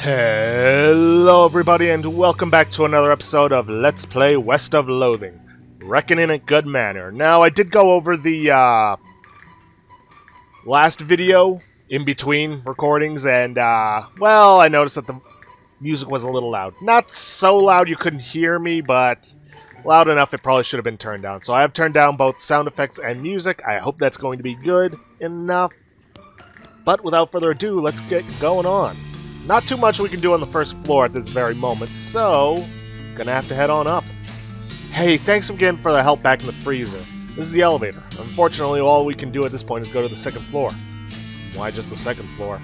Hello everybody and welcome back to another episode of Let's Play West of Loathing, Reckonin at good Manor. Now, I did go over the last video in between recordings and, well, I noticed that the music was a little loud. Not so loud you couldn't hear me, but loud enough it probably should have been turned down. So I have turned down both sound effects and music. I hope that's going to be good enough. But without further ado, let's get going on. Not too much we can do on the first floor at this very moment, so gonna have to head on up. Hey, thanks again for the help back in the freezer. This is the elevator. Unfortunately, all we can do at this point is go to the second floor. Why just the second floor?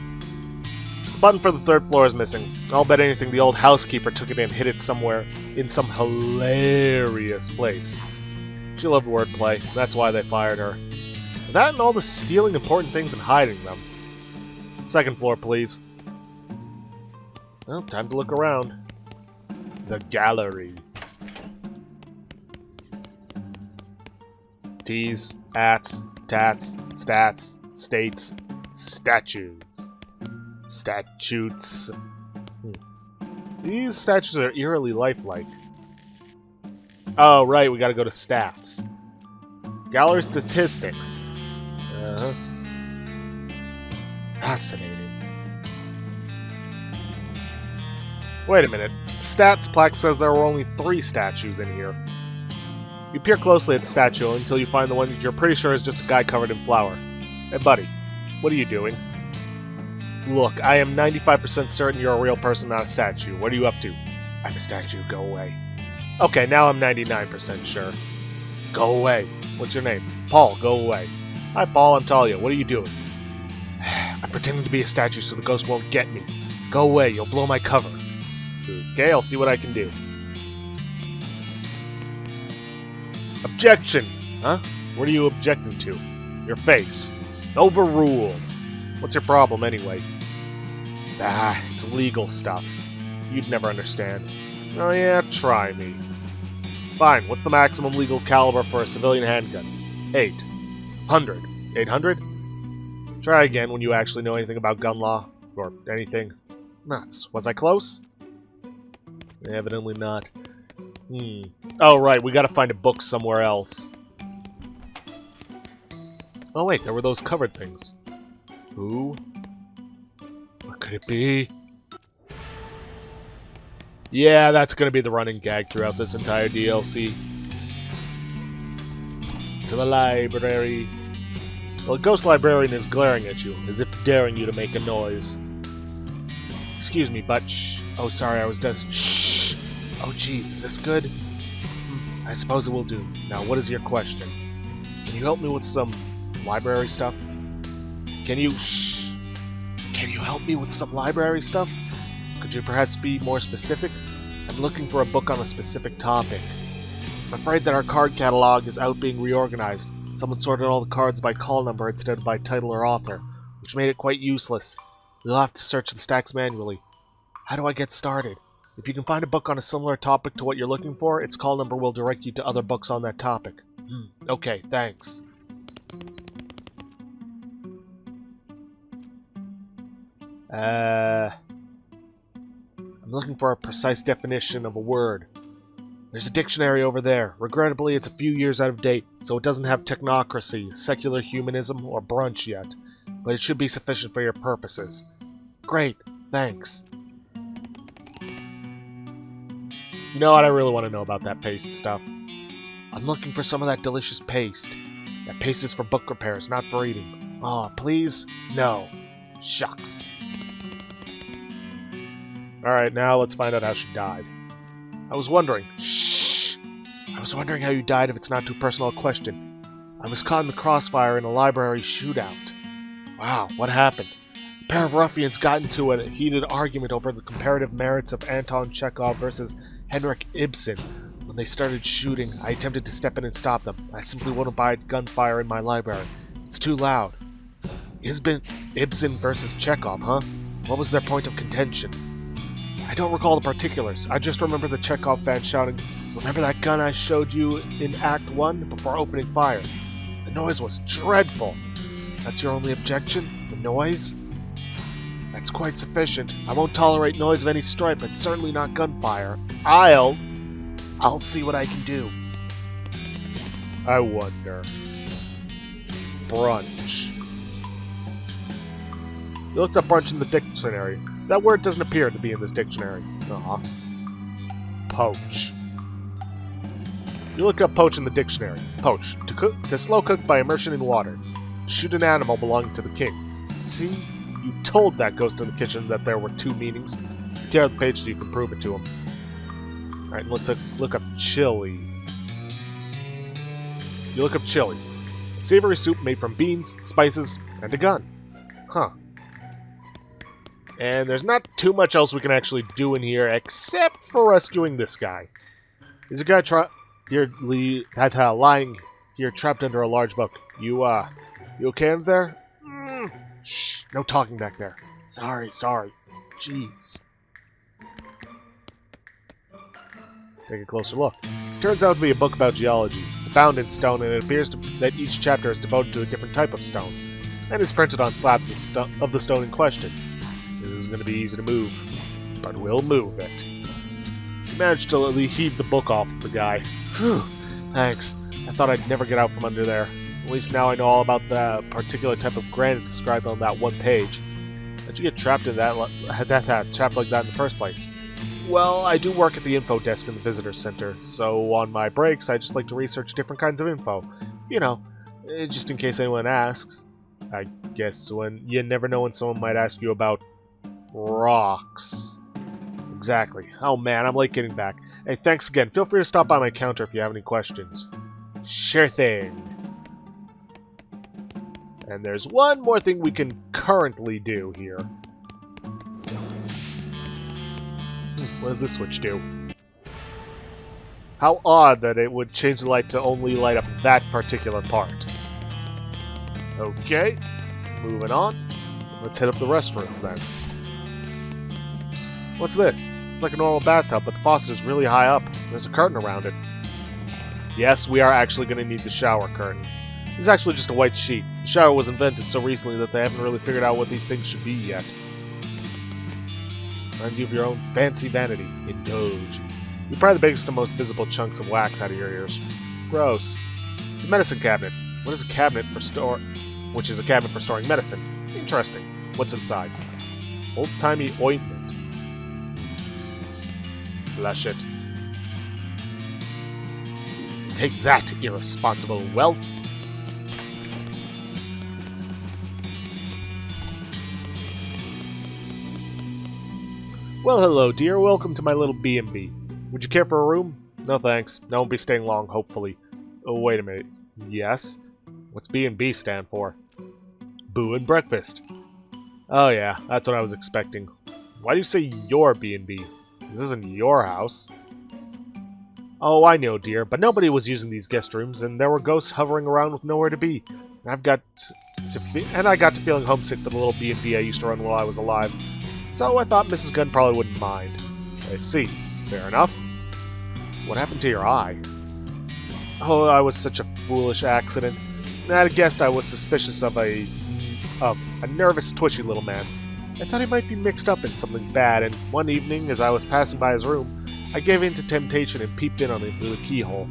The button for the third floor is missing. I'll bet anything the old housekeeper took it and hid it somewhere in some hilarious place. She loved wordplay. That's why they fired her. That and all the stealing important things and hiding them. Second floor, please. Well, time to look around. The gallery. T's, ats, tats, stats, states, statues. Statutes. These statues are eerily lifelike. Oh, right, we gotta go to stats. Gallery statistics. Uh-huh. Fascinating. Wait a minute. The stats plaque says there were only 3 statues in here. You peer closely at the statue until you find the one that you're pretty sure is just a guy covered in flour. Hey buddy, what are you doing? Look, I am 95% certain you're a real person, not a statue. What are you up to? I'm a statue, go away. Okay, now I'm 99% sure. Go away. What's your name? Paul, go away. Hi Paul, I'm Talia. What are you doing? I'm pretending to be a statue so the ghost won't get me. Go away, you'll blow my cover. Okay, I'll see what I can do. Objection! Huh? What are you objecting to? Your face. Overruled. What's your problem, anyway? Ah, it's legal stuff. You'd never understand. Oh yeah, try me. Fine, what's the maximum legal caliber for a civilian handgun? 800. 800? Try again when you actually know anything about gun law. Or anything. Nuts. Was I close? Evidently not. Oh, right, we gotta find a book somewhere else. Oh, wait, there were those covered things. Who? What could it be? Yeah, that's gonna be the running gag throughout this entire DLC. To the library. Well, a ghost librarian is glaring at you, as if daring you to make a noise. Excuse me, but shh. Oh, sorry, I was just shh. Oh, jeez, is this good? I suppose it will do. Now, what is your question? Can you help me with some library stuff? Can you help me with some library stuff? Could you perhaps be more specific? I'm looking for a book on a specific topic. I'm afraid that our card catalog is out being reorganized. Someone sorted all the cards by call number instead of by title or author, which made it quite useless. We'll have to search the stacks manually. How do I get started? If you can find a book on a similar topic to what you're looking for, its call number will direct you to other books on that topic. Okay, thanks. I'm looking for a precise definition of a word. There's a dictionary over there. Regrettably, it's a few years out of date, so it doesn't have technocracy, secular humanism, or brunch yet. But it should be sufficient for your purposes. Great, thanks. You know what? I really want to know about that paste stuff. I'm looking for some of that delicious paste. That paste is for book repairs, not for eating. Aw, please? No. Shucks. Alright, now let's find out how she died. I was wondering... Shh! I was wondering how you died if it's not too personal a question. I was caught in the crossfire in a library shootout. Wow, what happened? A pair of ruffians got into a heated argument over the comparative merits of Anton Chekhov versus Henrik Ibsen. When they started shooting, I attempted to step in and stop them. I simply wouldn't buy gunfire in my library. It's too loud. Ibsen versus Chekhov, huh? What was their point of contention? I don't recall the particulars. I just remember the Chekhov fan shouting, "Remember that gun I showed you in Act 1 before opening fire?" The noise was dreadful. That's your only objection? The noise? I That's quite sufficient. I won't tolerate noise of any stripe, but certainly not gunfire. I'll see what I can do. I wonder. Brunch. You looked up brunch in the dictionary. That word doesn't appear to be in this dictionary. Poach. You look up poach in the dictionary. Poach. To slow cook by immersion in water. Shoot an animal belonging to the king. See? You told that ghost in the kitchen that there were two meanings. Tear out the page so you can prove it to him. Alright, let's look up chili. You look up chili. A savory soup made from beans, spices, and a gun. Huh. And there's not too much else we can actually do in here except for rescuing this guy. There's a guy lying here trapped under a large book. You okay in there? Shh, no talking back there. Sorry. Jeez. Take a closer look. Turns out to be a book about geology. It's bound in stone, and it appears that each chapter is devoted to a different type of stone, and is printed on slabs of the stone in question. This is going to be easy to move, but we'll move it. You managed to heave the book off the guy. Phew, thanks. I thought I'd never get out from under there. At least now I know all about the particular type of granite described on that one page. How'd you get trapped in trapped like that in the first place? Well, I do work at the info desk in the visitor center, so on my breaks I just like to research different kinds of info. You know, just in case anyone asks. I guess you never know when someone might ask you about rocks. Exactly. Oh man, I'm late getting back. Hey, thanks again. Feel free to stop by my counter if you have any questions. Sure thing. And there's one more thing we can currently do here. What does this switch do? How odd that it would change the light to only light up that particular part. Okay, moving on. Let's hit up the restrooms then. What's this? It's like a normal bathtub, but the faucet is really high up. There's a curtain around it. Yes, we are actually going to need the shower curtain. It's actually just a white sheet. The shower was invented so recently that they haven't really figured out what these things should be yet. Reminds you of your own fancy vanity. Indulge. You pry the biggest and most visible chunks of wax out of your ears. Gross. It's a medicine cabinet. What is a cabinet for which is a cabinet for storing medicine? Interesting. What's inside? Old-timey ointment. Flush it. Take that, irresponsible wealth. Well, hello, dear. Welcome to my little B&B. Would you care for a room? No thanks. I won't be staying long, hopefully. Oh, wait a minute. Yes? What's B&B stand for? Boo and breakfast. Oh yeah, that's what I was expecting. Why do you say your B&B? This isn't your house. Oh, I know, dear, but nobody was using these guest rooms, and there were ghosts hovering around with nowhere to be. I got to feeling homesick for the little B&B I used to run while I was alive. So I thought Mrs. Gunn probably wouldn't mind. I see. Fair enough. What happened to your eye? Oh, I was such a foolish accident. At a guest I was suspicious of a nervous, twitchy little man. I thought he might be mixed up in something bad, and one evening, as I was passing by his room, I gave in to temptation and peeped in on him through the keyhole.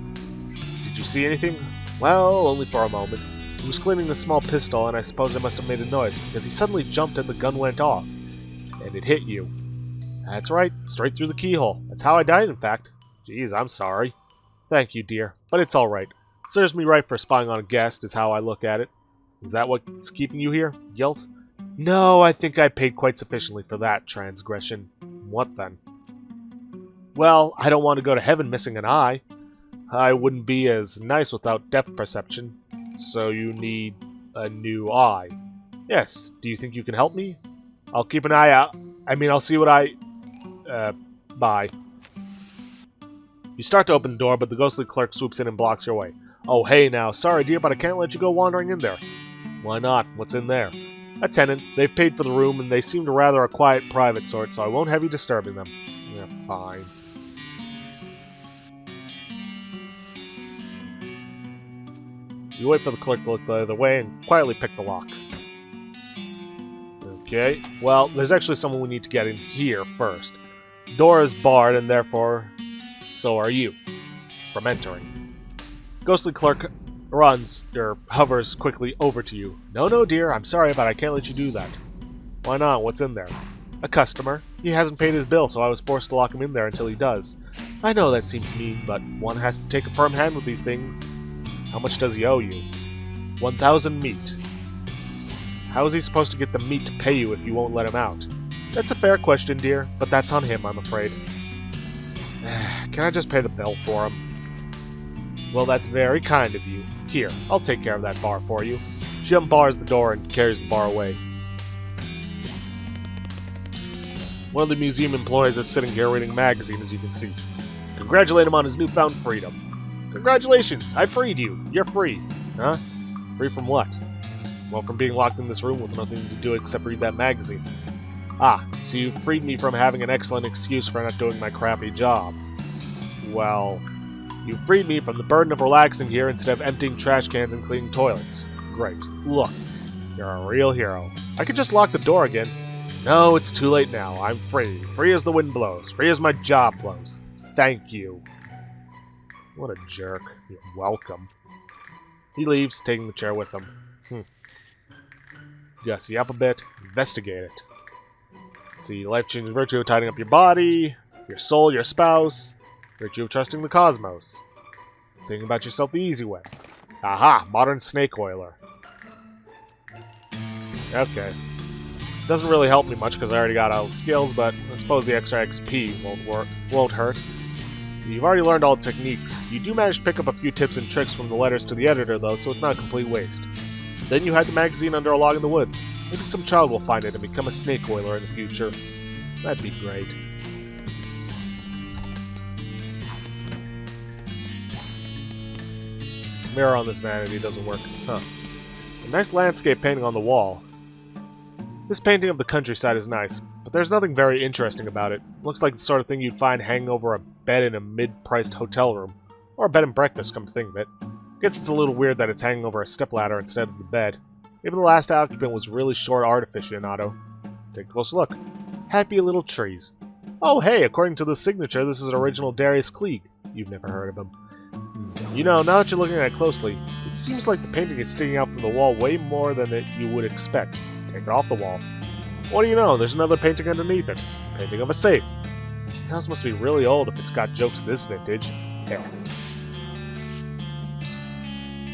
Did you see anything? Well, only for a moment. He was cleaning a small pistol, and I suppose I must have made a noise, because he suddenly jumped and the gun went off. And it hit you. That's right, straight through the keyhole. That's how I died, in fact. Jeez, I'm sorry. Thank you, dear, but it's alright. Serves me right for spying on a guest, is how I look at it. Is that what's keeping you here? Guilt? No, I think I paid quite sufficiently for that transgression. What then? Well, I don't want to go to heaven missing an eye. I wouldn't be as nice without depth perception. So you need a new eye. Yes, do you think you can help me? I'll keep an eye out. I'll see what bye. You start to open the door, but the ghostly clerk swoops in and blocks your way. Oh, hey now. Sorry, dear, but I can't let you go wandering in there. Why not? What's in there? A tenant. They've paid for the room, and they seem to rather a quiet, private sort, so I won't have you disturbing them. Yeah, fine. You wait for the clerk to look the other way and quietly pick the lock. Okay, well, there's actually someone we need to get in here first. Door is barred, and therefore, so are you, from entering. Ghostly clerk runs, or hovers quickly over to you. No, dear, I'm sorry, but I can't let you do that. Why not? What's in there? A customer. He hasn't paid his bill, so I was forced to lock him in there until he does. I know that seems mean, but one has to take a firm hand with these things. How much does he owe you? 1,000 meat. How is he supposed to get the meat to pay you if you won't let him out? That's a fair question, dear, but that's on him, I'm afraid. Can I just pay the bill for him? Well, that's very kind of you. Here, I'll take care of that bar for you. She unbars the door and carries the bar away. One of the museum employees is sitting here reading a magazine, as you can see. Congratulate him on his newfound freedom. Congratulations! I freed you! You're free! Huh? Free from what? Well, from being locked in this room with nothing to do except read that magazine. Ah, so you freed me from having an excellent excuse for not doing my crappy job. Well, you freed me from the burden of relaxing here instead of emptying trash cans and cleaning toilets. Great. Look, you're a real hero. I could just lock the door again. No, it's too late now. I'm free. Free as the wind blows. Free as my job blows. Thank you. What a jerk. You're welcome. He leaves, taking the chair with him. Gussy up a bit. Investigate it. Let's see, life-changing virtue of tidying up your body, your soul, your spouse, virtue of trusting the cosmos. Thinking about yourself the easy way. Aha! Modern snake oiler. Okay. Doesn't really help me much because I already got all the skills, but I suppose the extra XP won't hurt. So you've already learned all the techniques. You do manage to pick up a few tips and tricks from the letters to the editor, though, so it's not a complete waste. Then you hide the magazine under a log in the woods. Maybe some child will find it and become a snake oiler in the future. That'd be great. Mirror on this vanity doesn't work. Huh. A nice landscape painting on the wall. This painting of the countryside is nice, but there's nothing very interesting about it. Looks like the sort of thing you'd find hanging over a bed in a mid-priced hotel room. Or a bed and breakfast, come to think of it. Guess it's a little weird that it's hanging over a stepladder instead of the bed. Maybe the last occupant was really short art aficionado. Take a close look. Happy little trees. Oh hey, according to the signature, this is an original Darius Klieg. You've never heard of him. You know, now that you're looking at it closely, it seems like the painting is sticking out from the wall way more than you would expect. Take it off the wall. What do you know, there's another painting underneath it. Painting of a safe. This house must be really old if it's got jokes this vintage. Hell.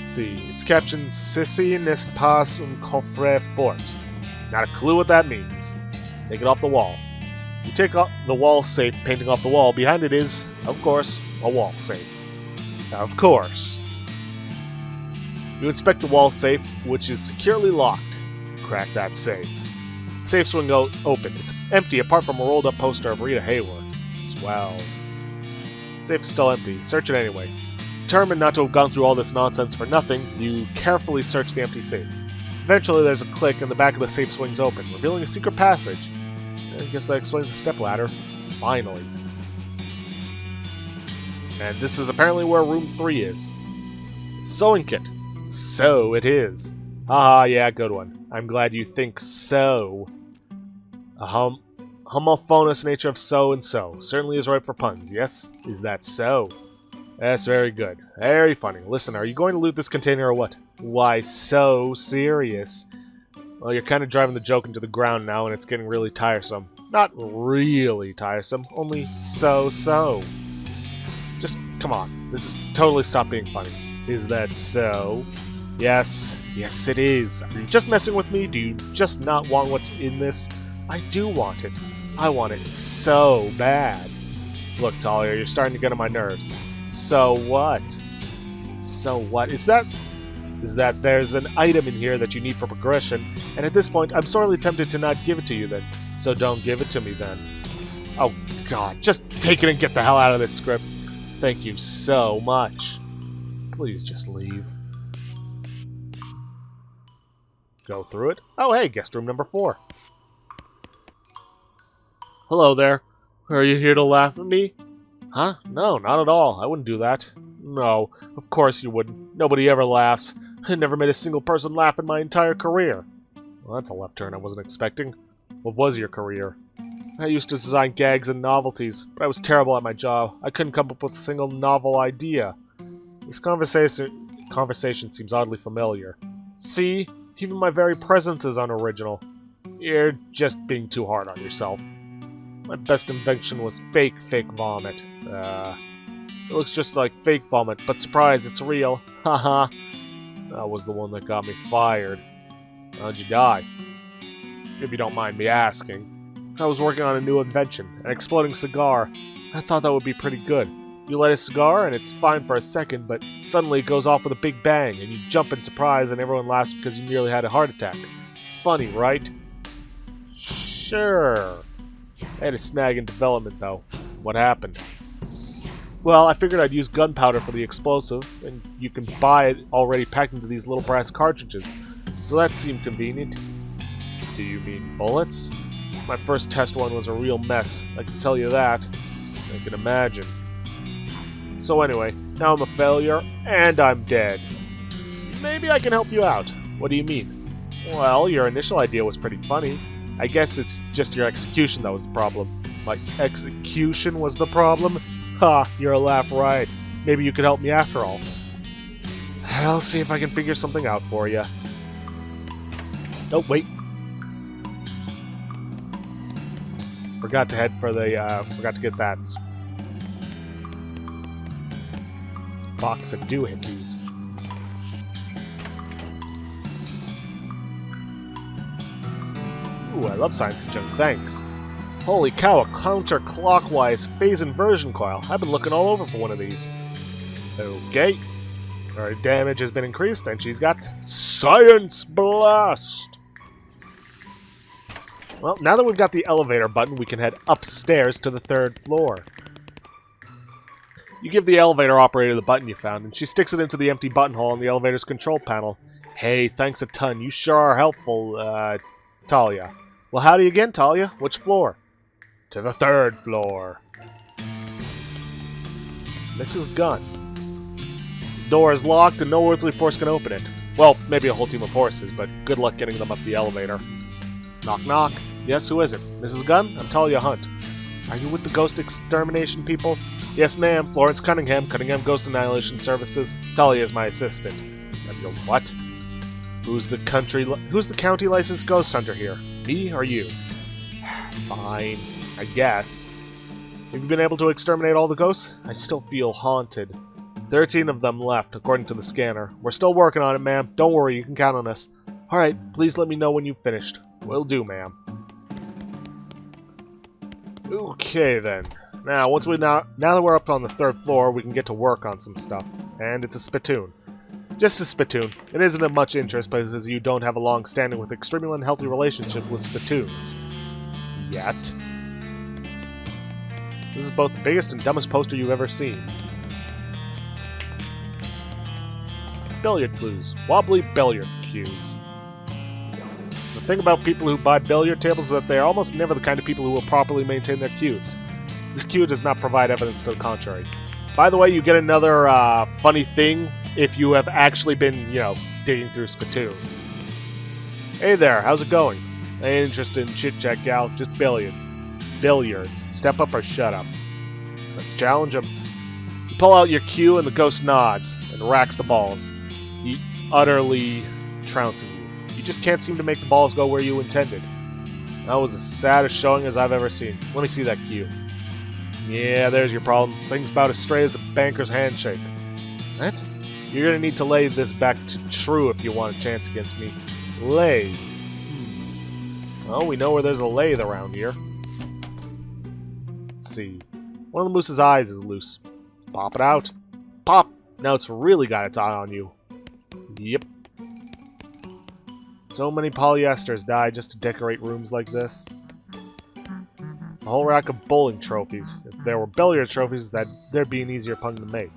See, it's captioned Sissi n'est pas un coffre fort. Not a clue what that means. Take it off the wall. You take off the wall safe, painting off the wall. Behind it is, of course, a wall safe. Of course. You inspect the wall safe, which is securely locked. Crack that safe. Safe swing open. It's empty apart from a rolled up poster of Rita Hayworth. Swell. Safe is still empty. Search it anyway. Determined not to have gone through all this nonsense for nothing, you carefully search the empty safe. Eventually there's a click and the back of the safe swings open, revealing a secret passage. I guess that explains the stepladder. Finally. And this is apparently where room 3 is. It's sewing kit. So it is. Haha, yeah, good one. I'm glad you think so. A homophonous nature of so and so. Certainly is right for puns, yes? Is that so? That's very good. Very funny. Listen, are you going to loot this container or what? Why so serious? Well, you're kind of driving the joke into the ground now and it's getting really tiresome. Not really tiresome, only so-so. Just, come on. This is totally stop being funny. Is that so? Yes. Yes, it is. Are you just messing with me? Do you just not want what's in this? I do want it. I want it so bad. Look, Talia, you're starting to get on my nerves. So what? So what? Is that there's an item in here that you need for progression, and at this point, I'm sorely tempted to not give it to you then. So don't give it to me then. Oh god, just take it and get the hell out of this script. Thank you so much. Please just leave. Go through it. Oh hey, guest room number 4. Hello there. Are you here to laugh at me? Huh? No, not at all. I wouldn't do that. No, of course you wouldn't. Nobody ever laughs. I never made a single person laugh in my entire career. Well, that's a left turn I wasn't expecting. What was your career? I used to design gags and novelties, but I was terrible at my job. I couldn't come up with a single novel idea. This conversation seems oddly familiar. See? Even my very presence is unoriginal. You're just being too hard on yourself. My best invention was fake vomit. It looks just like fake vomit, but surprise, it's real. Haha. That was the one that got me fired. How'd you die? If you don't mind me asking. I was working on a new invention, an exploding cigar. I thought that would be pretty good. You light a cigar, and it's fine for a second, but suddenly it goes off with a big bang, and you jump in surprise, and everyone laughs because you nearly had a heart attack. Funny, right? Sure. I had a snag in development, though. What happened? Well, I figured I'd use gunpowder for the explosive, and you can buy it already packed into these little brass cartridges, so that seemed convenient. Do you mean bullets? My first test one was a real mess, I can tell you that. I can imagine. So anyway, now I'm a failure, and I'm dead. Maybe I can help you out. What do you mean? Well, your initial idea was pretty funny. I guess it's just your execution that was the problem. My execution was the problem? Ha, you're a laugh right. Maybe you could help me after all. I'll see if I can figure something out for you. Oh, wait. Forgot to head for the, forgot to get that box of doohickeys. Ooh, I love science and junk, thanks. Holy cow, a counterclockwise phase inversion coil. I've been looking all over for one of these. Okay. Her damage has been increased, and she's got Science Blast! Well, now that we've got the elevator button, we can head upstairs to the 3rd floor. You give the elevator operator the button you found, and she sticks it into the empty buttonhole on the elevator's control panel. Hey, thanks a ton. You sure are helpful, Talia. Well, howdy again, Talia. Which floor? To the 3rd floor. Mrs. Gunn. The door is locked, and no earthly force can open it. Well, maybe a whole team of horses, but good luck getting them up the elevator. Knock, knock. Yes, who is it? Mrs. Gunn? I'm Talia Hunt. Are you with the ghost extermination people? Yes, ma'am. Florence Cunningham, Cunningham Ghost Annihilation Services. Talia is my assistant. Your what? Who's the county licensed ghost hunter here? Me or you? Fine, I guess. Have you been able to exterminate all the ghosts? I still feel haunted. 13 of them left, according to the scanner. We're still working on it, ma'am. Don't worry, you can count on us. Alright, please let me know when you've finished. Will do, ma'am. Okay, then. Now that we're up on the 3rd floor, we can get to work on some stuff. And it's a spittoon. Just a spittoon. It isn't of much interest because you don't have a long-standing with extremely unhealthy relationship with spittoons. Yet. This is both the biggest and dumbest poster you've ever seen. Billiard clues. Wobbly billiard cues. The thing about people who buy billiard tables is that they are almost never the kind of people who will properly maintain their cues. This cue does not provide evidence to the contrary. By the way, you get another funny thing if you have actually been, digging through spittoons. Hey there, how's it going? I ain't interested in chit-chat, gal, just billiards. Billiards. Step up or shut up. Let's challenge him. You pull out your cue and the ghost nods and racks the balls. He utterly trounces you. You just can't seem to make the balls go where you intended. That was the saddest showing as I've ever seen. Let me see that cue. Yeah, there's your problem. Thing's about as straight as a banker's handshake. What? You're gonna need to lay this back to true if you want a chance against me. Lay. Well, we know where there's a lathe around here. Let's see. One of the moose's eyes is loose. Pop it out. Pop! Now it's really got its eye on you. Yep. So many polyesters die just to decorate rooms like this. A whole rack of bowling trophies. If there were billiard trophies, there'd be an easier pun to make.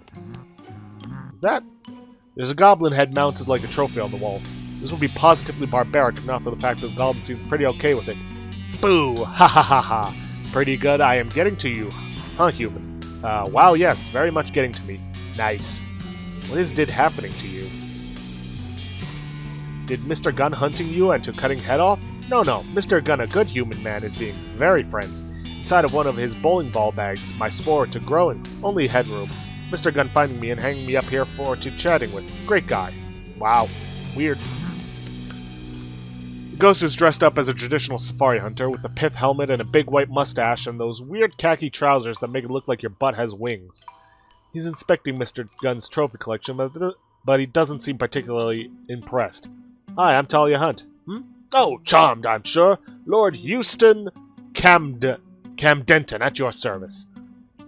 Is that? There's a goblin head mounted like a trophy on the wall. This would be positively barbaric if not for the fact that the goblin seemed pretty okay with it. Boo! Ha ha ha ha! Pretty good, I am getting to you. Huh, human? Wow, yes, very much getting to me. Nice. What is did happening to you? Did Mr. Gunn hunting you and to cutting head off? No, Mr. Gunn, a good human man, is being very friends. Inside of one of his bowling ball bags, my spore to growing. Only headroom. Mr. Gunn finding me and hanging me up here to chatting with. Great guy. Wow. Weird. The ghost is dressed up as a traditional safari hunter with a pith helmet and a big white mustache and those weird khaki trousers that make it look like your butt has wings. He's inspecting Mr. Gunn's trophy collection, but he doesn't seem particularly impressed. Hi, I'm Talia Hunt. Oh, charmed, I'm sure. Lord Houston Camdenton, at your service.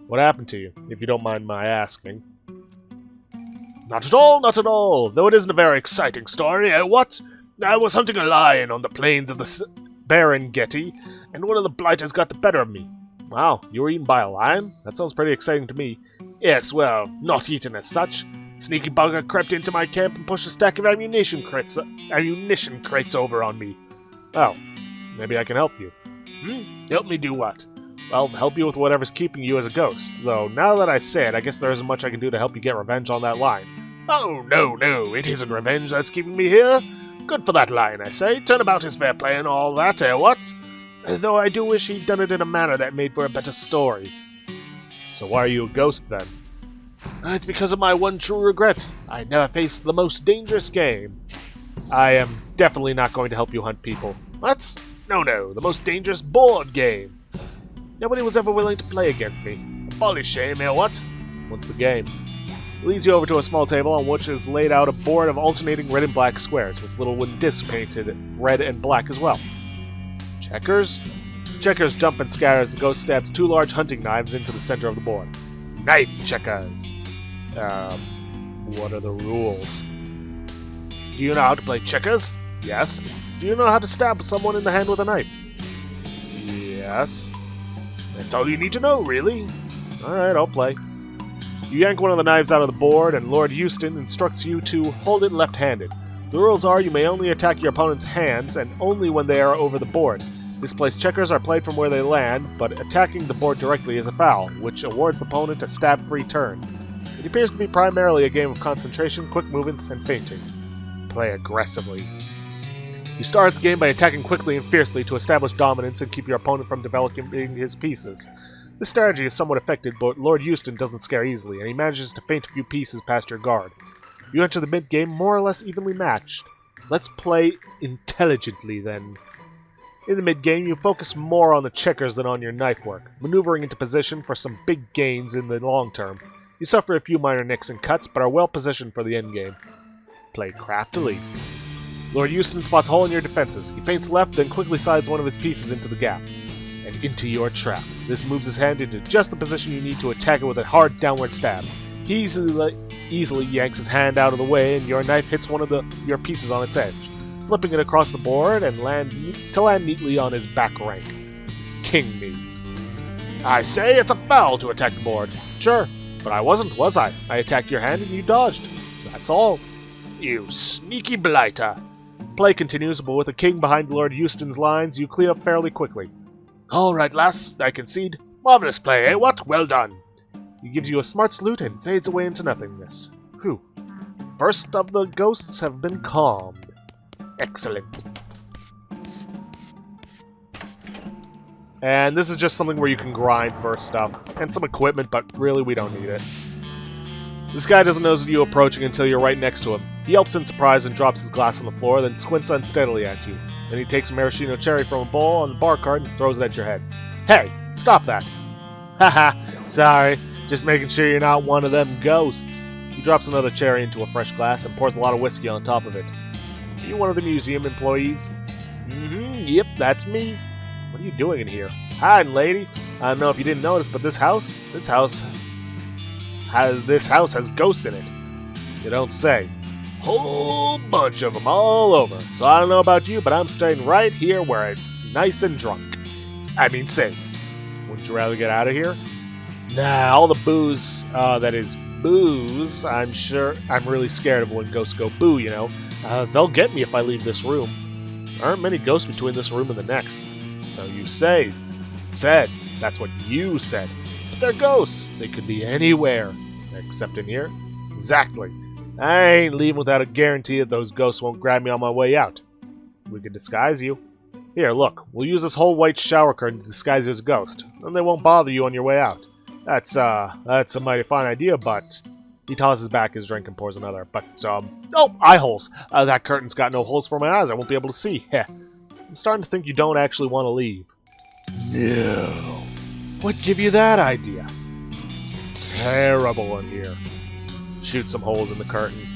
What happened to you, if you don't mind my asking? Not at all, though it isn't a very exciting story, what? I was hunting a lion on the plains of the Serengeti, and one of the blighters got the better of me. Wow, you were eaten by a lion? That sounds pretty exciting to me. Yes, well, not eaten as such. Sneaky bugger crept into my camp and pushed a stack of ammunition crates over on me. Oh, maybe I can help you. Help me do what? Well, help you with whatever's keeping you as a ghost. Though, now that I say it, I guess there isn't much I can do to help you get revenge on that lion. Oh, no, it isn't revenge that's keeping me here. Good for that lion, I say. Turnabout is fair play and all that, what? Though I do wish he'd done it in a manner that made for a better story. So why are you a ghost, then? It's because of my one true regret. I never faced the most dangerous game. I am definitely not going to help you hunt people. What? No, the most dangerous board game. Nobody was ever willing to play against me. A folly shame, what? What's the game? It leads you over to a small table on which is laid out a board of alternating red and black squares, with little wooden discs painted red and black as well. Checkers? Checkers jump and scatter as the ghost stabs two large hunting knives into the center of the board. Knife checkers. What are the rules? Do you know how to play checkers? Yes. Do you know how to stab someone in the hand with a knife? Yes. That's all you need to know, really. Alright, I'll play. You yank one of the knives out of the board, and Lord Houston instructs you to hold it left-handed. The rules are you may only attack your opponent's hands, and only when they are over the board. Displaced checkers are played from where they land, but attacking the board directly is a foul, which awards the opponent a stab-free turn. It appears to be primarily a game of concentration, quick movements, and feinting. Play aggressively. You start the game by attacking quickly and fiercely to establish dominance and keep your opponent from developing his pieces. This strategy is somewhat effective, but Lord Houston doesn't scare easily, and he manages to feint a few pieces past your guard. You enter the mid-game more or less evenly matched. Let's play intelligently, then. In the mid-game, you focus more on the checkers than on your knife work, maneuvering into position for some big gains in the long term. You suffer a few minor nicks and cuts, but are well positioned for the endgame. Play craftily. Lord Houston spots a hole in your defenses. He feints left, then quickly slides one of his pieces into the gap. And into your trap. This moves his hand into just the position you need to attack it with a hard downward stab. He easily yanks his hand out of the way, and your knife hits one of your pieces on its edge, flipping it across the board and land neatly on his back rank. King me. I say it's a foul to attack the board. Sure, but I wasn't, was I? I attacked your hand and you dodged. That's all. You sneaky blighter. Play continues, but with a king behind Lord Houston's lines, you clean up fairly quickly. All right, lass, I concede. Marvelous play, eh? What? Well done. He gives you a smart salute and fades away into nothingness. Whew. First of the ghosts have been calmed. Excellent. And this is just something where you can grind for stuff. And some equipment, but really we don't need it. This guy doesn't notice you approaching until you're right next to him. He yelps in surprise and drops his glass on the floor, then squints unsteadily at you. Then he takes a maraschino cherry from a bowl on the bar cart and throws it at your head. Hey, stop that. Haha, sorry. Just making sure you're not one of them ghosts. He drops another cherry into a fresh glass and pours a lot of whiskey on top of it. Are you one of the museum employees? Yep, that's me. What are you doing in here? Hiding, lady. I don't know if you didn't notice, but this house has ghosts in it. You don't say. Whole bunch of them all over. So I don't know about you, but I'm staying right here where it's nice and drunk. I mean safe. Wouldn't you rather get out of here? Nah, all the booze, that is booze, I'm really scared of when ghosts go boo, you know. They'll get me if I leave this room. There aren't many ghosts between this room and the next. So you said. That's what you said. But they're ghosts. They could be anywhere. Except in here. Exactly. I ain't leaving without a guarantee that those ghosts won't grab me on my way out. We could disguise you. Here, look. We'll use this whole white shower curtain to disguise you as a ghost. Then they won't bother you on your way out. That's a mighty fine idea, but... He tosses back his drink and pours another. But, oh, eye holes. That curtain's got no holes for my eyes. I won't be able to see. Heh. I'm starting to think you don't actually want to leave. No. What gave you that idea? It's terrible in here. Shoot some holes in the curtain.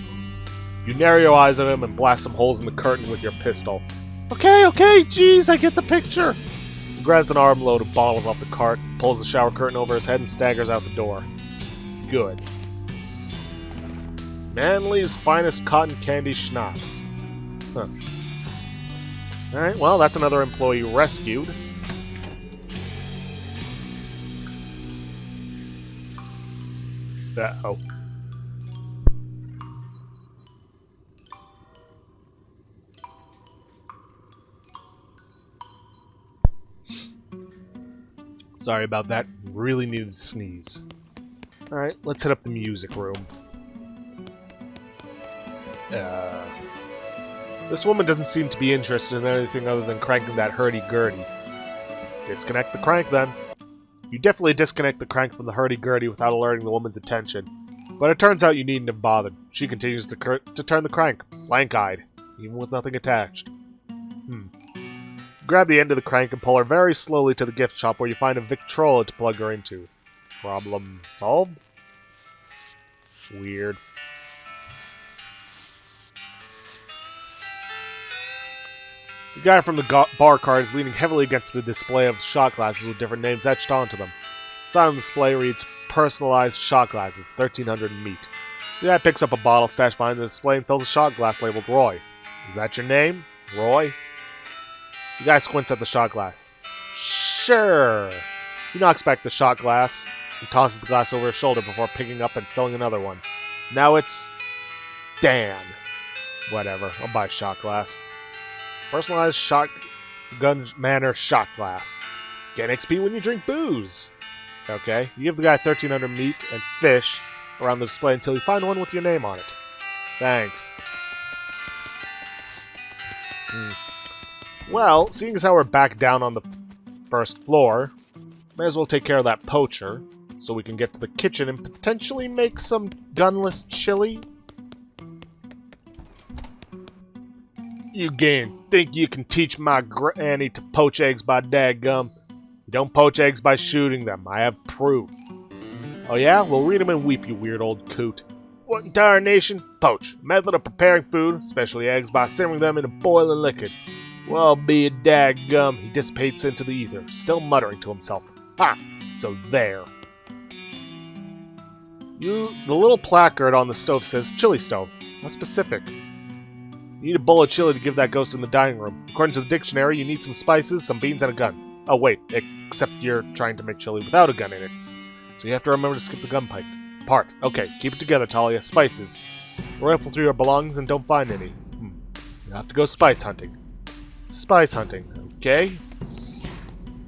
You narrow your eyes at him and blast some holes in the curtain with your pistol. Okay, jeez, I get the picture. He grabs an armload of bottles off the cart, pulls the shower curtain over his head, and staggers out the door. Good. Manly's finest cotton candy schnapps. Huh. Alright, well, that's another employee rescued. Uh-oh. Sorry about that. Really needed to sneeze. Alright, let's hit up the music room. This woman doesn't seem to be interested in anything other than cranking that hurdy-gurdy. Disconnect the crank, then. You definitely disconnect the crank from the hurdy-gurdy without alerting the woman's attention. But it turns out you needn't have bothered. She continues to turn the crank, blank-eyed, even with nothing attached. Grab the end of the crank and pull her very slowly to the gift shop where you find a Victrola to plug her into. Problem solved? Weird. The guy from the bar cart is leaning heavily against a display of shot glasses with different names etched onto them. The sign on the display reads, Personalized Shot Glasses, 1300 meat. The guy picks up a bottle stashed behind the display and fills a shot glass labeled Roy. Is that your name? Roy? The guy squints at the shot glass. Sure. He knocks back the shot glass and tosses the glass over his shoulder before picking up and filling another one. Now it's... Dan. Whatever, I'll buy a shot glass. Personalized shotgun manor shot glass. Get XP when you drink booze. Okay, you give the guy 1300 meat and fish around the display until you find one with your name on it. Thanks. Well, seeing as how we're back down on the first floor, may as well take care of that poacher, so we can get to the kitchen and potentially make some gunless chili. You again think you can teach my granny to poach eggs by daggum? You don't poach eggs by shooting them. I have proof. Oh yeah? Well, read them and weep, you weird old coot. What in tarnation? Poach. Method of preparing food, especially eggs, by simmering them in a boiling liquid. Well, be a daggum. He dissipates into the ether, still muttering to himself. Ha! So there. The little placard on the stove says chili stove. How specific. You need a bowl of chili to give that ghost in the dining room. According to the dictionary, you need some spices, some beans, and a gun. Oh wait, except you're trying to make chili without a gun in it. So you have to remember to skip the gun part. Okay, keep it together, Talia. Spices. Rifle through your belongings and don't find any. You have to go spice hunting. Spice hunting, okay.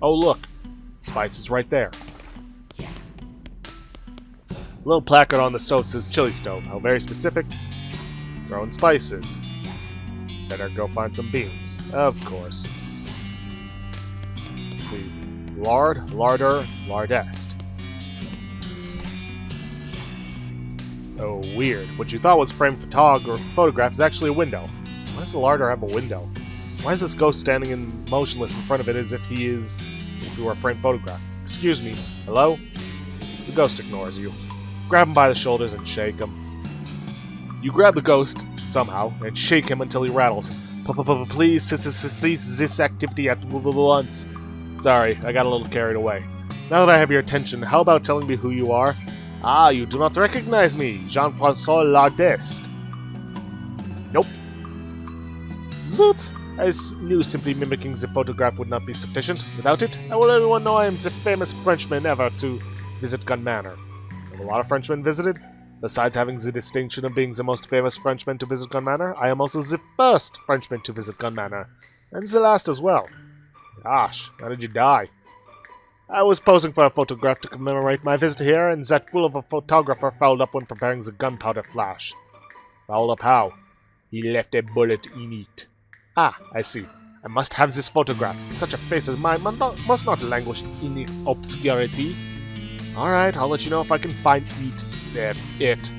Oh look, spice is right there. Little placard on the stove says chili stove. How very specific. Throw in spices. Better go find some beans. Of course. Let's see. Lard, larder, lardest. Oh, weird. What you thought was framed photograph is actually a window. Why does the larder have a window? Why is this ghost standing motionless in front of it as if he were a framed photograph? Excuse me. Hello? The ghost ignores you. Grab him by the shoulders and shake him. You grab the ghost, somehow, and shake him until he rattles. Please cease this activity at once. Sorry, I got a little carried away. Now that I have your attention, how about telling me who you are? Ah, you do not recognize me, Jean-François Lardest. Nope. Zoot! I knew simply mimicking the photograph would not be sufficient. Without it, I will let everyone know I am the famous Frenchman ever to visit Gun Manor. Have a lot of Frenchmen visited? Besides having the distinction of being the most famous Frenchman to visit Gun Manor, I am also the first Frenchman to visit Gun Manor. And the last as well. Gosh, how did you die? I was posing for a photograph to commemorate my visit here, and that fool of a photographer fouled up when preparing the gunpowder flash. Fouled up how? He left a bullet in it. Ah, I see. I must have this photograph. Such a face as mine must not languish in obscurity. Alright, I'll let you know if I can find it.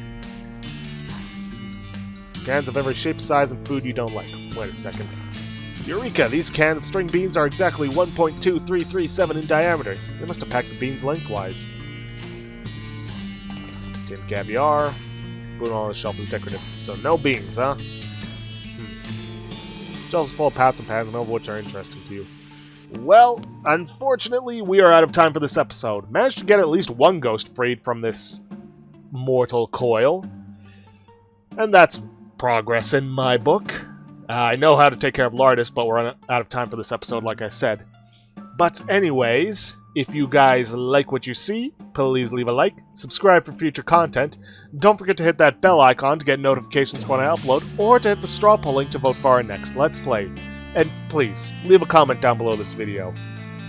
Cans of every shape, size, and food you don't like. Wait a second. Eureka! These cans of string beans are exactly 1.2337 in diameter. They must have packed the beans lengthwise. Tin caviar. Spoon on the shelf is decorative. So no beans, huh? Shelves full of pots and pans, none of which are interesting to you. Well, unfortunately, we are out of time for this episode. Managed to get at least one ghost freed from this mortal coil. And that's progress in my book. I know how to take care of Lardis, but we're out of time for this episode, like I said. But anyways, if you guys like what you see, please leave a like, subscribe for future content, don't forget to hit that bell icon to get notifications when I upload, or to hit the straw poll link to vote for our next Let's Play. And please, leave a comment down below this video.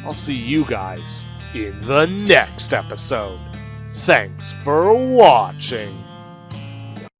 I'll see you guys in the next episode. Thanks for watching.